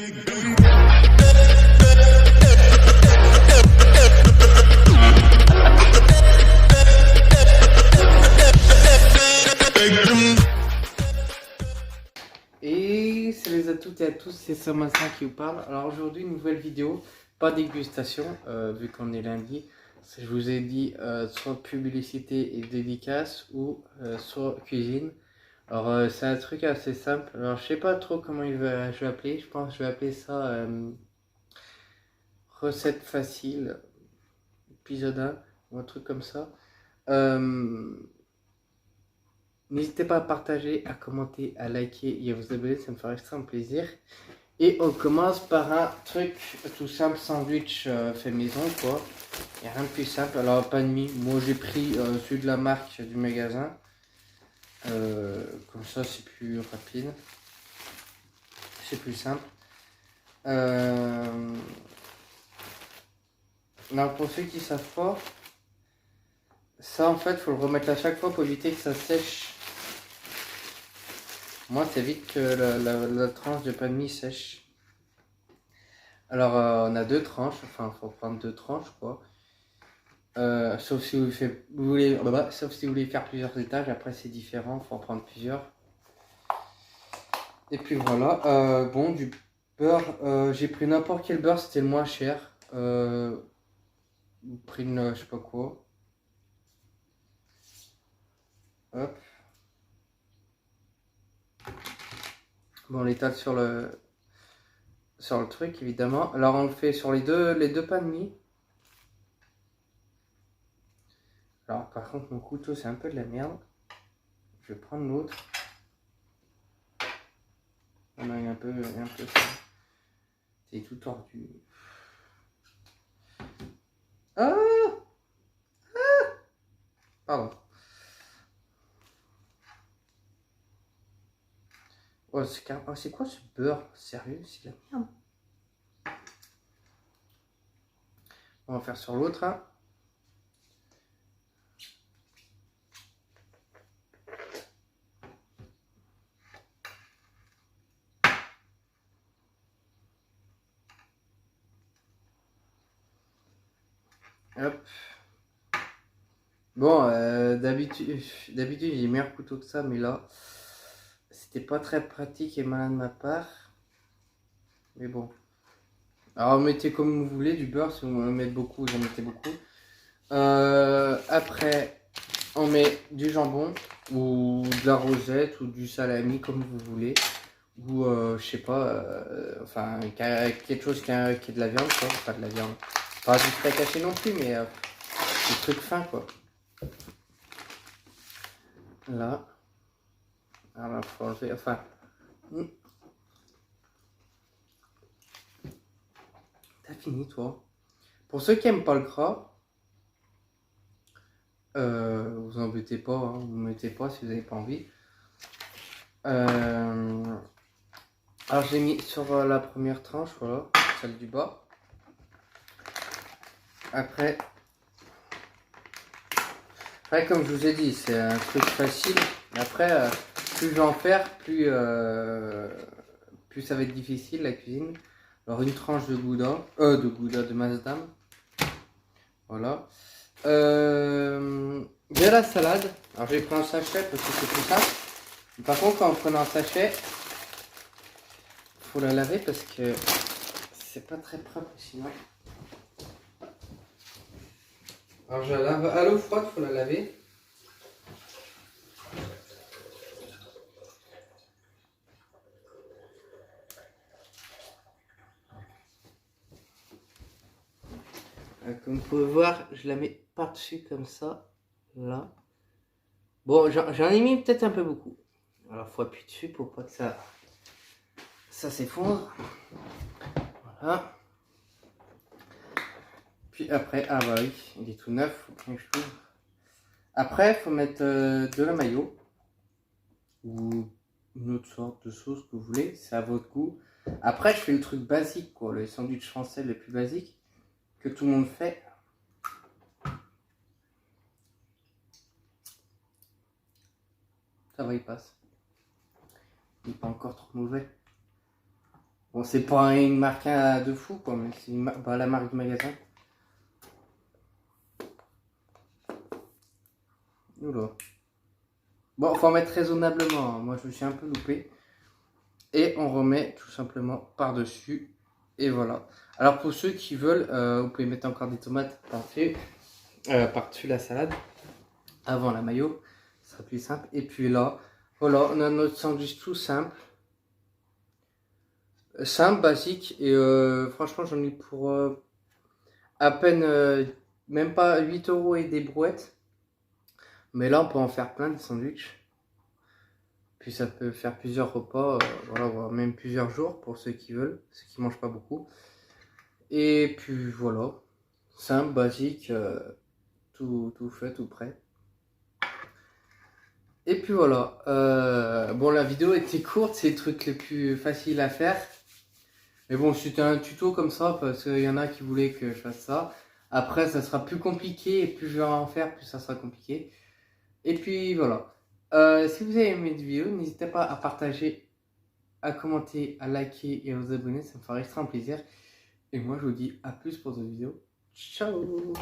Et salut à toutes et à tous, c'est Samassin qui vous parle. Alors aujourd'hui, une nouvelle vidéo, pas dégustation, vu qu'on est lundi. Je vous ai dit soit publicité et dédicace ou soit cuisine. Alors c'est un truc assez simple. Alors je sais pas trop comment je vais appeler. Je pense que je vais appeler ça recette facile, épisode 1 ou un truc comme ça. N'hésitez pas à partager, à commenter, à liker et à vous abonner, ça me ferait extrêmement plaisir. Et on commence par un truc tout simple, sandwich fait maison quoi. Il n'y a rien de plus simple. Alors pas de mie, moi j'ai pris celui de la marque du magasin. Comme ça c'est plus rapide. C'est plus simple. Alors pour ceux qui savent pas, ça en fait faut le remettre à chaque fois pour éviter que ça sèche. Moi, c'est vite que la tranche de pain de mie sèche. Alors, on a deux tranches. Enfin, il faut prendre deux tranches, quoi. Sauf si sauf si vous voulez faire plusieurs étages. Après, c'est différent. Il faut en prendre plusieurs. Et puis voilà. Bon, du beurre. J'ai pris n'importe quel beurre. C'était le moins cher. J'ai pris une, je sais pas quoi. Hop. Bon, on l'étale sur le truc, évidemment. Alors, on le fait sur les deux pains de mie. Alors, par contre, mon couteau, c'est un peu de la merde. Je vais prendre l'autre. On a un peu ça. C'est tout tordu. Ah! Pardon. Oh, c'est quoi ce beurre? Sérieux, c'est de la merde. On va faire sur l'autre. Hein. Hop. Bon, d'habitude j'ai meilleur couteau que ça, mais là, c'était pas très pratique et malin de ma part. Mais bon. Alors, mettez comme vous voulez du beurre, si vous en mettez beaucoup, vous en mettez beaucoup. Après, on met du jambon, ou de la rosette, ou du salami, comme vous voulez. Ou, je sais pas, enfin, quelque chose qui est de la viande, quoi. Pas de la viande. Pas du steak haché non plus, mais des trucs fins, quoi. Là. Alors, faut enlever, enfin. T'as fini, toi. Pour ceux qui aiment pas le gras, vous embêtez pas, hein, vous mettez pas si vous n'avez pas envie. Alors, j'ai mis sur la première tranche, voilà, celle du bas. Après, comme je vous ai dit, c'est un truc facile. Après, plus je vais en faire, plus ça va être difficile la cuisine. Alors une tranche de gouda, de Maasdam. Voilà. J'ai la salade. Alors j'ai pris un sachet parce que c'est plus simple. Par contre, quand on prend un sachet, faut la laver parce que c'est pas très propre sinon. Alors je la lave à l'eau froide, faut la laver. Comme vous pouvez voir, je la mets par-dessus comme ça, là. Bon, j'en ai mis peut-être un peu beaucoup. Alors faut appuyer dessus pour pas que ça s'effondre. Voilà. Puis après, ah bah oui, il est tout neuf, faut bien que je l'ouvre. Après, faut mettre de la mayo ou une autre sorte de sauce que vous voulez, c'est à votre goût. Après, je fais le truc basique, quoi, le sandwich français le plus basique que tout le monde fait. Ça va, il passe. Il n'est pas encore trop mauvais. Bon, c'est pas une marque de fou, quoi, mais c'est la marque du magasin. Oula. Bon, faut en mettre raisonnablement, hein. Moi, je me suis un peu loupé. Et on remet tout simplement par-dessus. Et voilà. Alors, pour ceux qui veulent, vous pouvez mettre encore des tomates par-dessus la salade. Avant la mayo. Ce sera plus simple. Et puis là, voilà, on a notre sandwich tout simple. Simple, basique. Et franchement, j'en ai pour à peine, même pas 8 € et des brouettes. Mais là, on peut en faire plein de sandwichs. Puis ça peut faire plusieurs repas, voilà, voire même plusieurs jours pour ceux qui veulent, ceux qui mangent pas beaucoup. Et puis voilà, simple, basique, tout fait, tout prêt. Et puis voilà, bon la vidéo était courte, c'est le truc le plus facile à faire. Mais bon, c'était un tuto comme ça parce qu'il y en a qui voulaient que je fasse ça. Après, ça sera plus compliqué et plus je vais en faire, plus ça sera compliqué. Et puis voilà. Si vous avez aimé cette vidéo, n'hésitez pas à partager, à commenter, à liker et à vous abonner, ça me fera extrêmement plaisir. Et moi je vous dis à plus pour cette vidéo. Ciao!